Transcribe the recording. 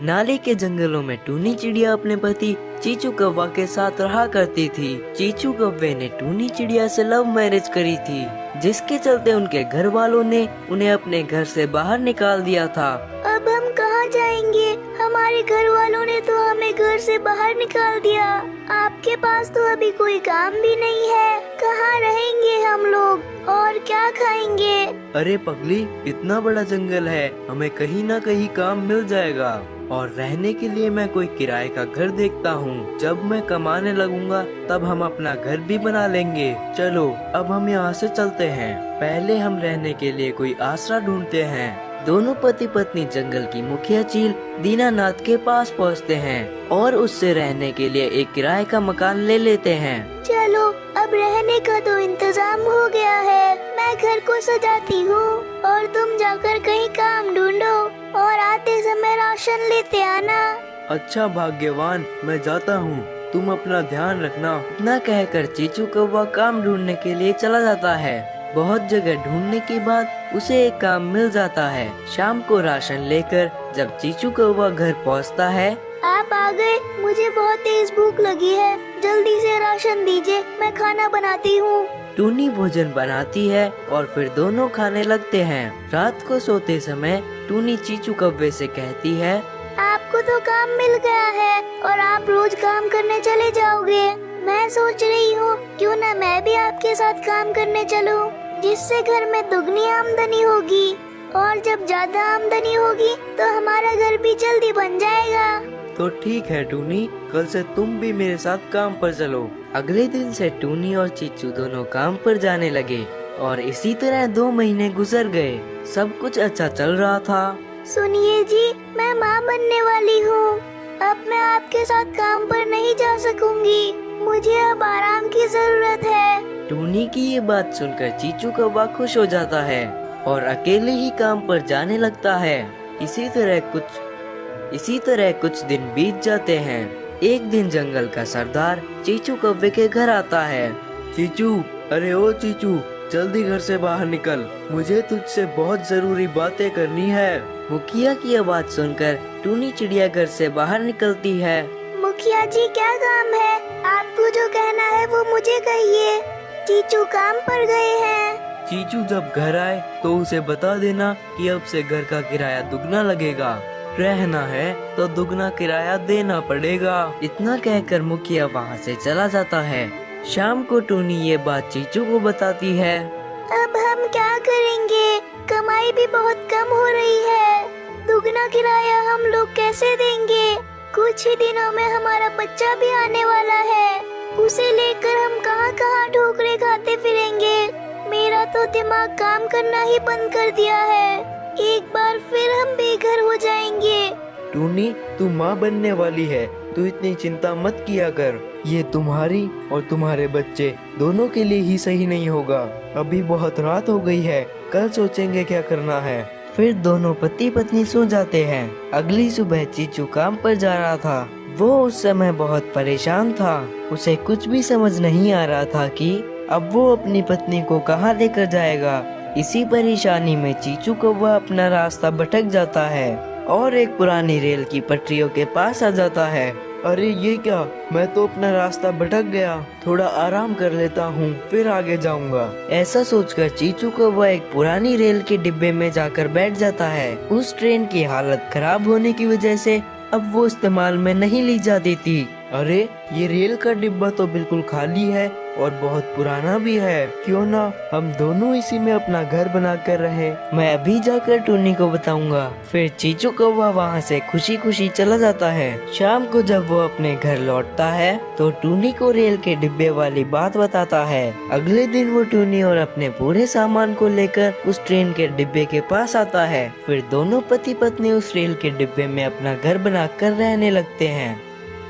नाले के जंगलों में टूनी चिड़िया अपने पति चीचू कौवा के साथ रहा करती थी। चीचू कौवे ने टूनी चिड़िया से लव मैरिज करी थी, जिसके चलते उनके घर वालों ने उन्हें अपने घर से बाहर निकाल दिया था। अब हम कहाँ जाएंगे? हमारे घर वालों ने तो हमें घर से बाहर निकाल दिया। आपके पास तो अभी कोई काम भी नहीं है। कहाँ रहेंगे हम लोग और क्या खाएंगे? अरे पगली, इतना बड़ा जंगल है, हमें कहीं ना कहीं काम मिल जाएगा। और रहने के लिए मैं कोई किराए का घर देखता हूँ। जब मैं कमाने लगूंगा तब हम अपना घर भी बना लेंगे। चलो अब हम यहाँ से चलते हैं। पहले हम रहने के लिए कोई आसरा ढूंढते हैं। दोनों पति पत्नी जंगल की मुखिया चील दीनानाथ के पास पहुँचते हैं और उससे रहने के लिए एक किराए का मकान ले लेते हैं। चलो अब रहने का तो इंतजाम हो गया है। मैं घर को सजाती हूँ और तुम जाकर कहीं काम ढूंढो और आते समय राशन लेते आना। अच्छा भाग्यवान, मैं जाता हूँ, तुम अपना ध्यान रखना। इतना कहकर चीचू कौवा काम ढूंढने के लिए चला जाता है। बहुत जगह ढूंढने के बाद उसे एक काम मिल जाता है। शाम को राशन लेकर जब चीचू कौवा घर पहुँचता है। आप आ गए, मुझे बहुत तेज भूख लगी है, जल्दी से राशन दीजिए, मैं खाना बनाती हूँ। टूनी भोजन बनाती है और फिर दोनों खाने लगते हैं। रात को सोते समय टूनी चीचू कौवे से कहती है, आपको तो काम मिल गया है और आप रोज काम करने चले जाओगे। मैं सोच रही हूँ क्यों न मैं भी आपके साथ काम करने चलूँ, जिससे घर में दुगनी आमदनी होगी और जब ज्यादा आमदनी होगी तो हमारा घर भी जल्दी बन जाएगा। तो ठीक है टूनी, कल से तुम भी मेरे साथ काम पर चलो। अगले दिन से टूनी और चीचू दोनों काम पर जाने लगे और इसी तरह 2 महीने गुजर गए। सब कुछ अच्छा चल रहा था। सुनिए जी, मैं माँ बनने वाली हूँ। अब मैं आपके साथ काम पर नहीं जा सकूंगी, मुझे अब आराम की जरूरत है। टूनी की ये बात सुनकर चीचू कौवा खुश हो जाता है और अकेले ही काम पर जाने लगता है। इसी तरह कुछ दिन बीत जाते हैं। एक दिन जंगल का सरदार चीचू कौवे के घर आता है। चीचू, अरे ओ चीचू, जल्दी घर से बाहर निकल, मुझे तुझसे बहुत जरूरी बातें करनी है। मुखिया की आवाज सुनकर टूनी चिड़िया घर से बाहर निकलती है। मुखिया जी, क्या काम है? आपको जो कहना है वो मुझे कहिए। चीचू काम पर गए हैं। चीचू जब घर आए तो उसे बता देना कि अब से घर का किराया दुगना लगेगा। रहना है तो दुगना किराया देना पड़ेगा। इतना कहकर मुखिया वहाँ से चला जाता है। शाम को टूनी ये बात चीचू को बताती है। अब हम क्या करेंगे? कमाई भी बहुत कम हो रही है, दुगना किराया हम लोग कैसे देंगे? कुछ ही दिनों में हमारा बच्चा भी आने वाला है, उसे लेकर हम कहाँ कहाँ ठोकरे खाते फिरेंगे। मेरा तो दिमाग काम करना ही बंद कर दिया है। एक बार फिर हम बेघर हो जाएंगे। टूनी, तू माँ बनने वाली है, तू इतनी चिंता मत किया कर। ये तुम्हारी और तुम्हारे बच्चे दोनों के लिए ही सही नहीं होगा। अभी बहुत रात हो गई है, कल सोचेंगे क्या करना है। फिर दोनों पति पत्नी सो जाते हैं। अगली सुबह चीचू काम पर जा रहा था। वो उस समय बहुत परेशान था। उसे कुछ भी समझ नहीं आ रहा था कि अब वो अपनी पत्नी को कहाँ लेकर जाएगा। इसी परेशानी में चीचू कौवा अपना रास्ता भटक जाता है और एक पुरानी रेल की पटरियों के पास आ जाता है। अरे ये क्या, मैं तो अपना रास्ता भटक गया, थोड़ा आराम कर लेता हूँ, फिर आगे जाऊंगा। ऐसा सोचकर चीचू कौवा एक पुरानी रेल के डिब्बे में जाकर बैठ जाता है। उस ट्रेन की हालत खराब होने की वजह से अब वो इस्तेमाल में नहीं ली जाती थी। अरे ये रेल का डिब्बा तो बिल्कुल खाली है और बहुत पुराना भी है। क्यों ना हम दोनों इसी में अपना घर बना कर रहे। मैं अभी जाकर टूनी को बताऊंगा। फिर चीचू कौवा वहाँ से खुशी खुशी चला जाता है। शाम को जब वो अपने घर लौटता है तो टूनी को रेल के डिब्बे वाली बात बताता है। अगले दिन वो टूनी और अपने पूरे सामान को लेकर उस ट्रेन के डिब्बे के पास आता है। फिर दोनों पति पत्नी उस रेल के डिब्बे में अपना घर बना कर रहने लगते हैं।